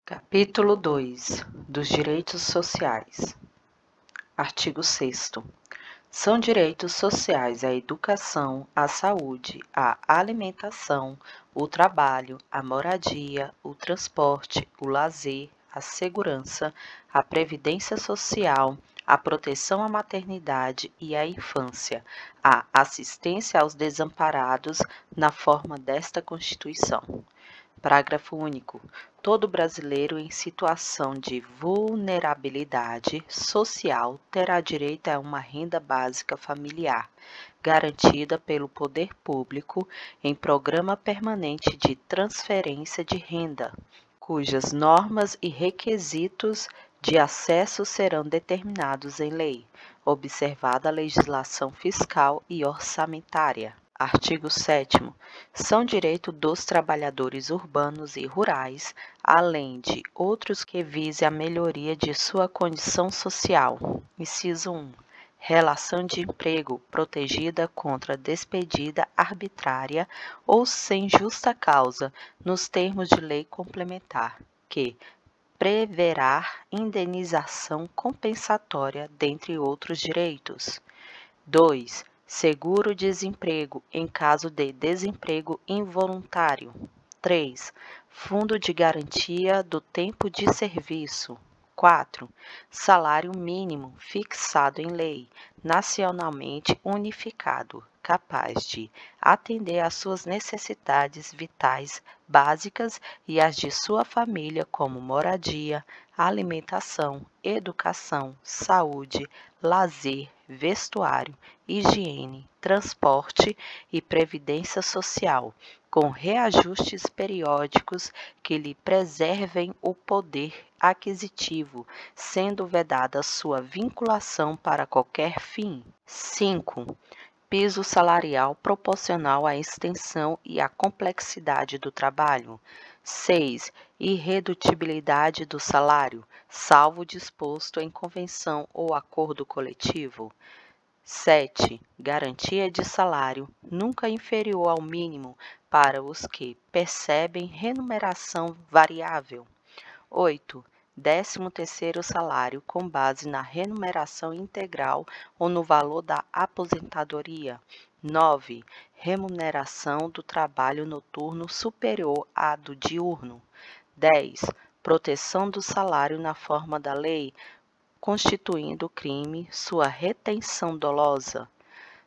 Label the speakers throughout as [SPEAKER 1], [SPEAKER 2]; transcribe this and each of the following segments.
[SPEAKER 1] Capítulo 2 dos Direitos Sociais. Artigo 6º. São direitos sociais a educação, a saúde, a alimentação, o trabalho, a moradia, o transporte, o lazer, a segurança, a previdência social, a proteção à maternidade e à infância, a assistência aos desamparados na forma desta Constituição. Parágrafo único. Todo brasileiro em situação de vulnerabilidade social terá direito a uma renda básica familiar, garantida pelo poder público em programa permanente de transferência de renda, cujas normas e requisitos de acesso serão determinados em lei, observada a legislação fiscal e orçamentária. Artigo 7º. São direito dos trabalhadores urbanos e rurais, além de outros que vise a melhoria de sua condição social. Inciso 1. Relação de emprego protegida contra despedida arbitrária ou sem justa causa, nos termos de lei complementar, que preverá indenização compensatória, dentre outros direitos. 2. Seguro-desemprego em caso de desemprego involuntário. 3. Fundo de garantia do tempo de serviço. 4. Salário mínimo fixado em lei, nacionalmente unificado, capaz de atender às suas necessidades vitais básicas e às de sua família, como moradia, alimentação, educação, saúde, lazer, vestuário, higiene, transporte e previdência social, com reajustes periódicos que lhe preservem o poder aquisitivo, sendo vedada sua vinculação para qualquer fim. 5. Piso salarial proporcional à extensão e à complexidade do trabalho. 6. Irredutibilidade do salário, salvo disposto em convenção ou acordo coletivo. 7. Garantia de salário nunca inferior ao mínimo para os que percebem remuneração variável. 8. 13º salário com base na remuneração integral ou no valor da aposentadoria. 9. Remuneração do trabalho noturno superior à do diurno. 10. Proteção do salário na forma da lei, constituindo crime sua retenção dolosa.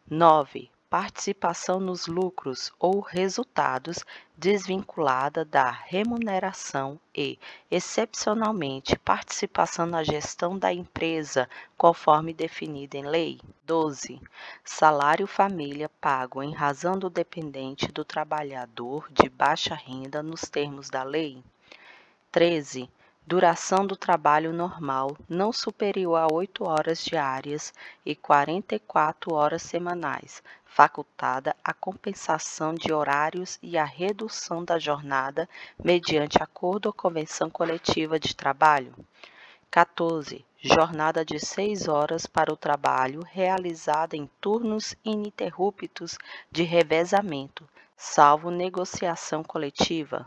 [SPEAKER 1] 9. Participação nos lucros ou resultados desvinculada da remuneração e, excepcionalmente, participação na gestão da empresa, conforme definida em lei. 12. Salário família pago em razão do dependente do trabalhador de baixa renda nos termos da lei. 13. Duração do trabalho normal não superior a 8 horas diárias e 44 horas semanais, facultada a compensação de horários e a redução da jornada mediante acordo ou convenção coletiva de trabalho. 14. Jornada de 6 horas para o trabalho realizada em turnos ininterruptos de revezamento, salvo negociação coletiva.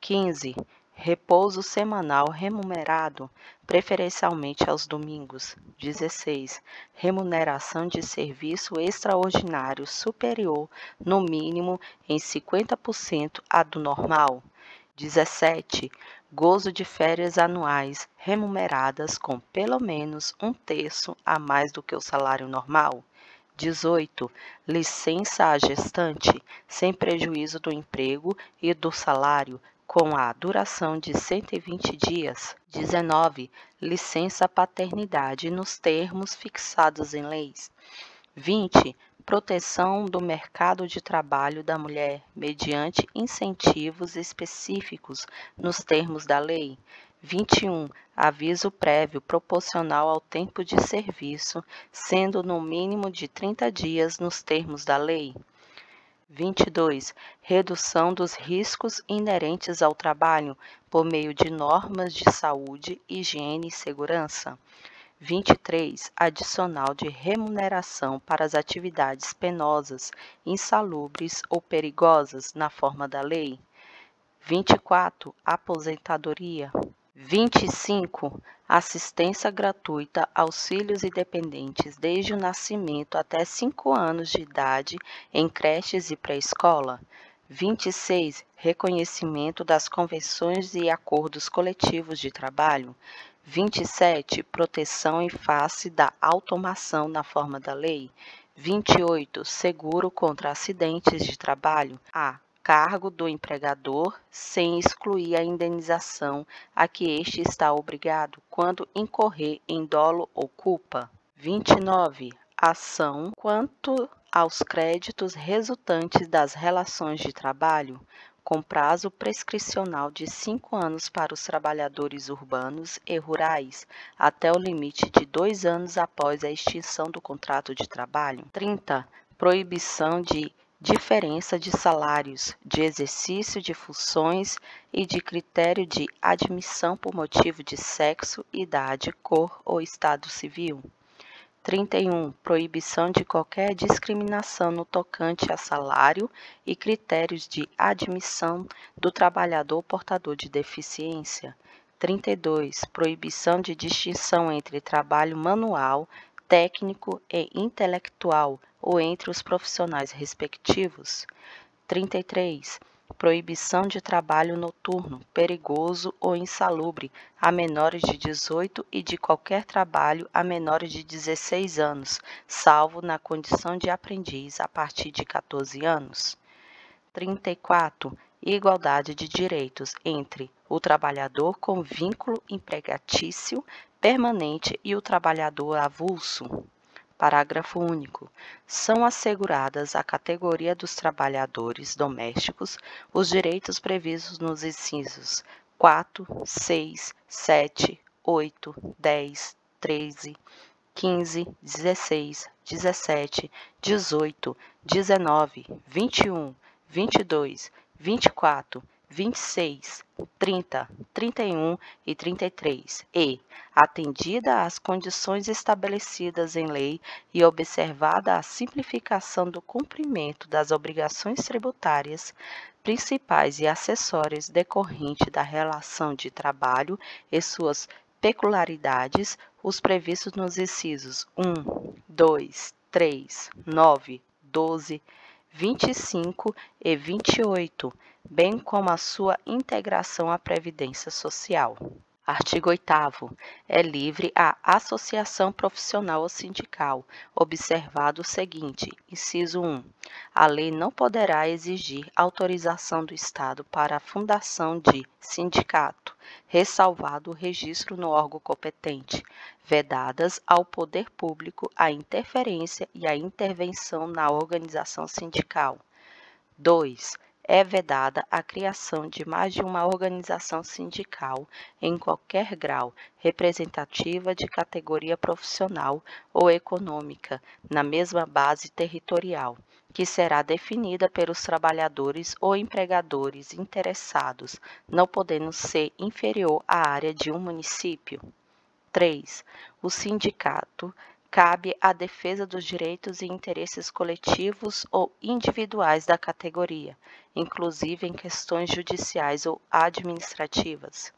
[SPEAKER 1] 15. Repouso semanal remunerado, preferencialmente aos domingos. 16. Remuneração de serviço extraordinário superior, no mínimo, em 50% à do normal. 17. Gozo de férias anuais remuneradas com pelo menos 1/3 a mais do que o salário normal. 18. Licença à gestante, sem prejuízo do emprego e do salário, com a duração de 120 dias. 19. Licença paternidade nos termos fixados em leis. 20. Proteção do mercado de trabalho da mulher, mediante incentivos específicos nos termos da lei. 21. Aviso prévio proporcional ao tempo de serviço, sendo no mínimo de 30 dias nos termos da lei. 22. Redução dos riscos inerentes ao trabalho por meio de normas de saúde, higiene e segurança. 23. Adicional de remuneração para as atividades penosas, insalubres ou perigosas, na forma da lei. 24. Aposentadoria. 25. Assistência gratuita aos filhos e dependentes desde o nascimento até 5 anos de idade em creches e pré-escola. 26. Reconhecimento das convenções e acordos coletivos de trabalho. 27. Proteção em face da automação na forma da lei. 28. Seguro contra acidentes de trabalho. A cargo do empregador, sem excluir a indenização a que este está obrigado quando incorrer em dolo ou culpa. 29. Ação quanto aos créditos resultantes das relações de trabalho, com prazo prescricional de 5 anos para os trabalhadores urbanos e rurais, até o limite de 2 anos após a extinção do contrato de trabalho. 30. Proibição de diferença de salários, de exercício de funções e de critério de admissão por motivo de sexo, idade, cor ou estado civil. 31. Proibição de qualquer discriminação no tocante a salário e critérios de admissão do trabalhador portador de deficiência. 32. Proibição de distinção entre trabalho manual, técnico e intelectual ou entre os profissionais respectivos. 33. Proibição de trabalho noturno, perigoso ou insalubre a menores de 18 e de qualquer trabalho a menores de 16 anos, salvo na condição de aprendiz a partir de 14 anos. 34. Igualdade de direitos entre o trabalhador com vínculo empregatício permanente e o trabalhador avulso. Parágrafo único. São asseguradas à categoria dos trabalhadores domésticos os direitos previstos nos incisos 4, 6, 7, 8, 10, 13, 15, 16, 17, 18, 19, 21, 22, 24, 26, 30, 31 e 33, e, atendida às condições estabelecidas em lei e observada a simplificação do cumprimento das obrigações tributárias principais e acessórias decorrente da relação de trabalho e suas peculiaridades, os previstos nos incisos 1, 2, 3, 9, 12, 25 e 28, bem como a sua integração à Previdência Social. Artigo 8º. É livre a associação profissional ou sindical, observado o seguinte, inciso 1. A lei não poderá exigir autorização do Estado para a fundação de sindicato, ressalvado o registro no órgão competente, vedadas ao poder público a interferência e a intervenção na organização sindical. 2. É vedada a criação de mais de uma organização sindical em qualquer grau, representativa de categoria profissional ou econômica, na mesma base territorial, que será definida pelos trabalhadores ou empregadores interessados, não podendo ser inferior à área de um município. 3. O sindicato cabe à defesa dos direitos e interesses coletivos ou individuais da categoria, inclusive em questões judiciais ou administrativas.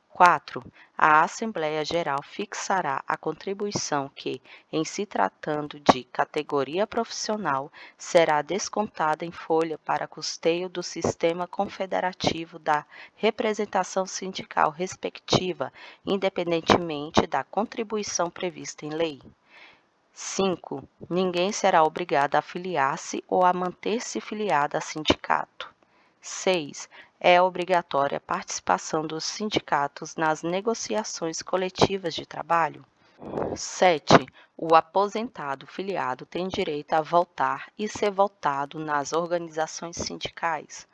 [SPEAKER 1] 4. A Assembleia Geral fixará a contribuição que, em se tratando de categoria profissional, será descontada em folha para custeio do sistema confederativo da representação sindical respectiva, independentemente da contribuição prevista em lei. 5. Ninguém será obrigado a filiar-se ou a manter-se filiado a sindicato. 6. É obrigatória a participação dos sindicatos nas negociações coletivas de trabalho. 7. O aposentado filiado tem direito a votar e ser votado nas organizações sindicais.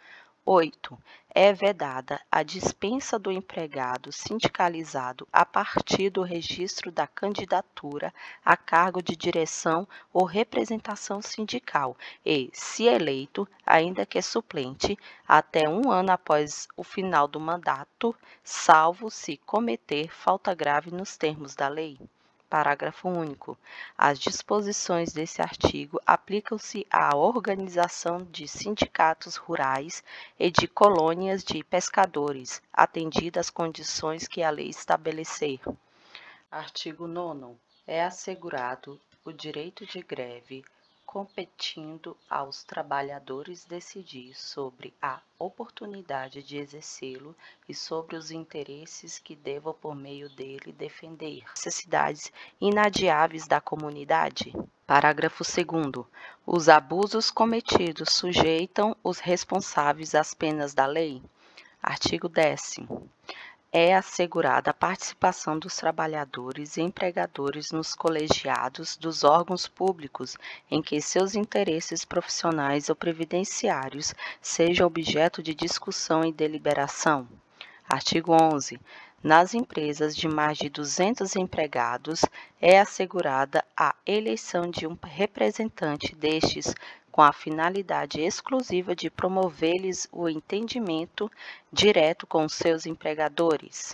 [SPEAKER 1] 8. É vedada a dispensa do empregado sindicalizado a partir do registro da candidatura a cargo de direção ou representação sindical e, se eleito, ainda que suplente, até 1 ano após o final do mandato, salvo se cometer falta grave nos termos da lei. Parágrafo único. As disposições desse artigo aplicam-se à organização de sindicatos rurais e de colônias de pescadores, atendidas as condições que a lei estabelecer. Artigo 9º. É assegurado o direito de greve, competindo aos trabalhadores decidir sobre a oportunidade de exercê-lo e sobre os interesses que devam por meio dele defender necessidades inadiáveis da comunidade. Parágrafo 2º. Os abusos cometidos sujeitam os responsáveis às penas da lei. Artigo 10º. É assegurada a participação dos trabalhadores e empregadores nos colegiados dos órgãos públicos em que seus interesses profissionais ou previdenciários sejam objeto de discussão e deliberação. Artigo 11. Nas empresas de mais de 200 empregados, é assegurada a eleição de um representante destes com a finalidade exclusiva de promover-lhes o entendimento direto com os seus empregadores.